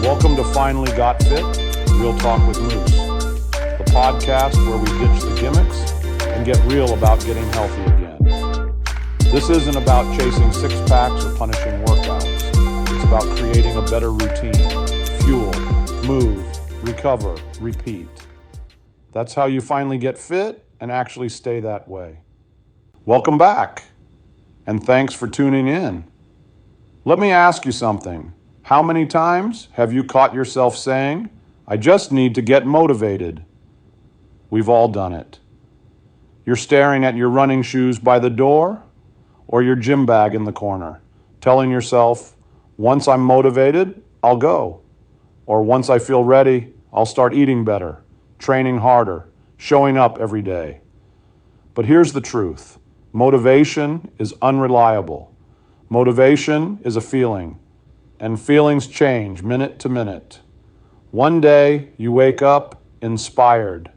Welcome to Finally Got Fit, Real Talk with Moose, the podcast where we ditch the gimmicks and get real about getting healthy again. This isn't about chasing six-packs or punishing workouts. It's about creating a better routine. Fuel, move, recover, repeat. That's how you finally get fit and actually stay that way. Welcome back, and thanks for tuning in. Let me ask you something. How many times have you caught yourself saying, I just need to get motivated? We've all done it. You're staring at your running shoes by the door or your gym bag in the corner, telling yourself, once I'm motivated, I'll go. Or once I feel ready, I'll start eating better, training harder, showing up every day. But here's the truth. Motivation is unreliable. Motivation is a feeling. And feelings change minute to minute. One day, you wake up inspired.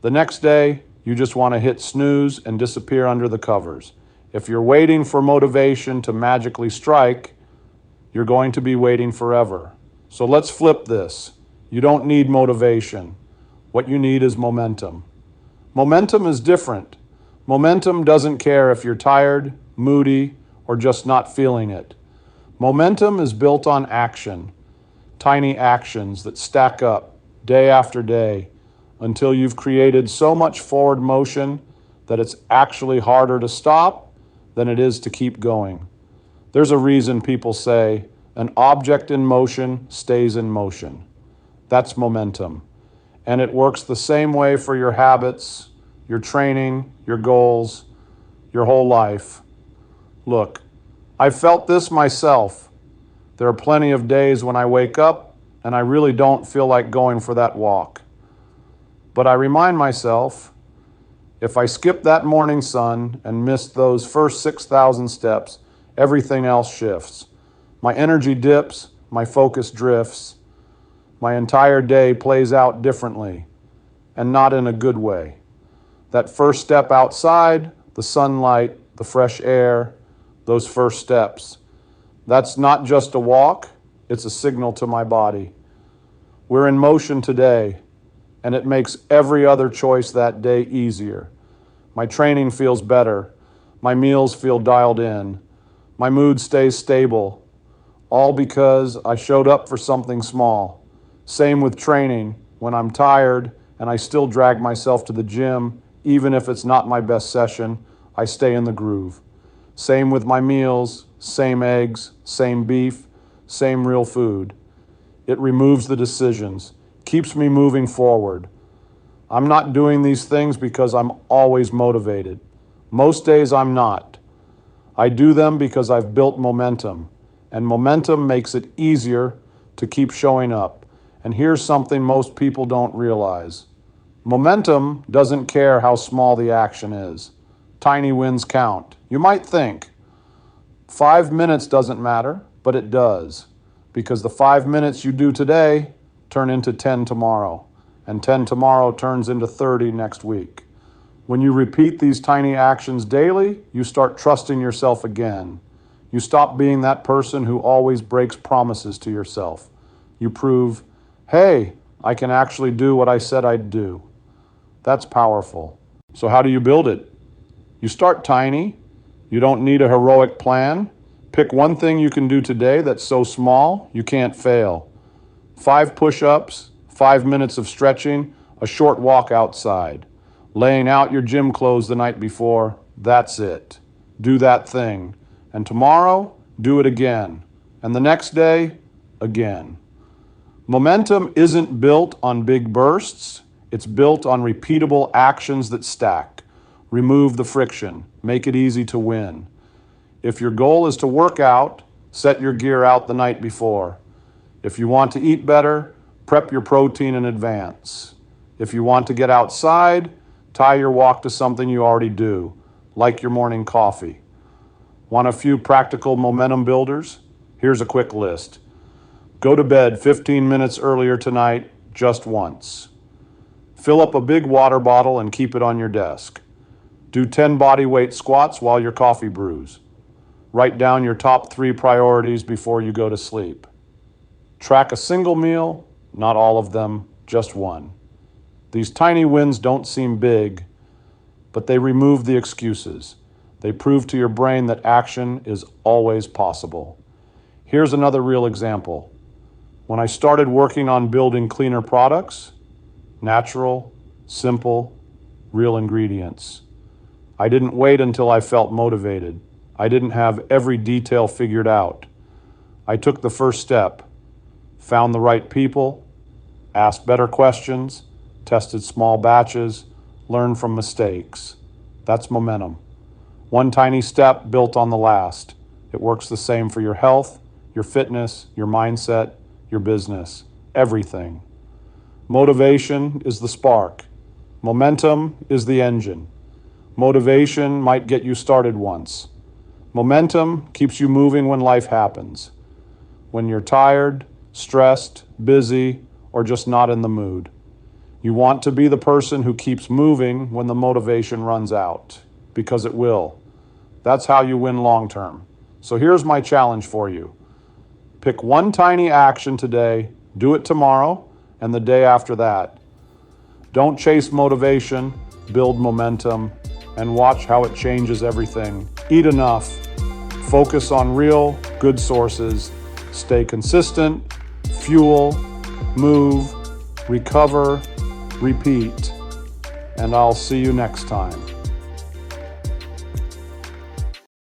The next day, you just want to hit snooze and disappear under the covers. If you're waiting for motivation to magically strike, you're going to be waiting forever. So let's flip this. You don't need motivation. What you need is momentum. Momentum is different. Momentum doesn't care if you're tired, moody, or just not feeling it. Momentum is built on action, tiny actions that stack up day after day until you've created so much forward motion that it's actually harder to stop than it is to keep going. There's a reason people say an object in motion stays in motion. That's momentum. And it works the same way for your habits, your training, your goals, your whole life. Look, I've felt this myself. There are plenty of days when I wake up and I really don't feel like going for that walk. But I remind myself, if I skip that morning sun and miss those first 6,000 steps, everything else shifts. My energy dips, my focus drifts. My entire day plays out differently, and not in a good way. That first step outside, the sunlight, the fresh air, those first steps. That's not just a walk, it's a signal to my body. We're in motion today, and it makes every other choice that day easier. My training feels better. My meals feel dialed in. My mood stays stable, all because I showed up for something small. Same with training. When I'm tired and I still drag myself to the gym, even if it's not my best session, I stay in the groove. Same with my meals, same eggs, same beef, same real food. It removes the decisions, keeps me moving forward. I'm not doing these things because I'm always motivated. Most days I'm not. I do them because I've built momentum, and momentum makes it easier to keep showing up. And here's something most people don't realize. Momentum doesn't care how small the action is. Tiny wins count. You might think 5 minutes doesn't matter, but it does. Because the 5 minutes you do today turn into 10 tomorrow, and 10 tomorrow turns into 30 next week. When you repeat these tiny actions daily, you start trusting yourself again. You stop being that person who always breaks promises to yourself. You prove, hey, I can actually do what I said I'd do. That's powerful. So how do you build it? You start tiny. You don't need a heroic plan. Pick one thing you can do today that's so small you can't fail. 5 push-ups, 5 minutes of stretching, a short walk outside. Laying out your gym clothes the night before, that's it. Do that thing. And tomorrow, do it again. And the next day, again. Momentum isn't built on big bursts. It's built on repeatable actions that stack. Remove the friction. Make it easy to win. If your goal is to work out, set your gear out the night before. If you want to eat better, prep your protein in advance. If you want to get outside, tie your walk to something you already do, like your morning coffee. Want a few practical momentum builders? Here's a quick list. Go to bed 15 minutes earlier tonight, just once. Fill up a big water bottle and keep it on your desk. Do 10 body weight squats while your coffee brews. Write down your top 3 priorities before you go to sleep. Track a single meal, not all of them, just one. These tiny wins don't seem big, but they remove the excuses. They prove to your brain that action is always possible. Here's another real example. When I started working on building cleaner products, natural, simple, real ingredients, I didn't wait until I felt motivated. I didn't have every detail figured out. I took the first step, found the right people, asked better questions, tested small batches, learned from mistakes. That's momentum. One tiny step built on the last. It works the same for your health, your fitness, your mindset, your business, everything. Motivation is the spark. Momentum is the engine. Motivation might get you started once. Momentum keeps you moving when life happens. When you're tired, stressed, busy, or just not in the mood. You want to be the person who keeps moving when the motivation runs out, because it will. That's how you win long term. So here's my challenge for you. Pick one tiny action today, do it tomorrow, and the day after that. Don't chase motivation, build momentum, and watch how it changes everything. Eat enough, focus on real, good sources, stay consistent, fuel, move, recover, repeat, and I'll see you next time.